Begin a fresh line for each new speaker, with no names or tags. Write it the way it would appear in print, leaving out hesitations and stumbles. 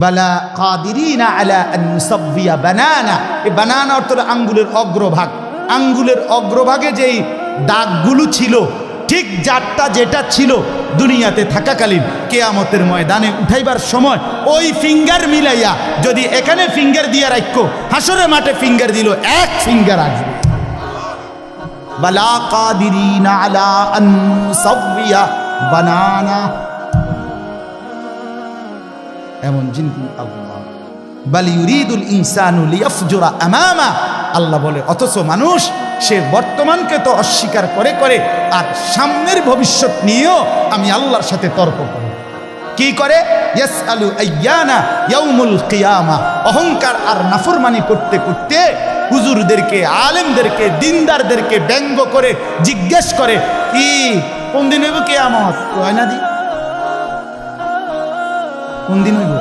বালা কাদিরিনা আলা আন নুসাব্বিয়া বানানা। এই বানানা অর্থ আঙ্গুলের অগ্রভাগ। আঙ্গুলের অগ্রভাগে যেই দাগগুলো ছিল, ঠিক যারটা যেটা ছিল দুনিয়াতে থাকাকালীন, কিয়ামতের ময়দানে উঠাইবার সময় ওই ফিঙ্গার মিলাইয়া যদি এখানে ফিঙ্গার দিয়া রাখো, হাসরের মাঠে ফিঙ্গার দিল, এক ফিঙ্গার আসবে। বালা কাদিরিনা আলা আন নুসাব্বিয়া বানানা। এমন জিনিস আল্লাহ বাল ইউরিদুল ইনসানু লিয়াফজুরা আমামা। আল্লাহ বলে, অথচ মানুষ সে বর্তমানকে তো অস্বীকার করে করে আর সামনের ভবিষ্যৎ নিয়েও আমি আল্লাহর সাথে তর্ক করি। কি করে? ইয়াসআলু আইয়ানা ইয়াউমুল কিয়ামা। অহংকার আর নাফরমানি করতে করতে হুজুরদেরকে, আলেমদেরকে, দিনদারদেরকে ব্যঙ্গ করে জিজ্ঞেস করে, কি কোন দিন হইব কিয়ামত? কয় না দি কোন দিন হইব?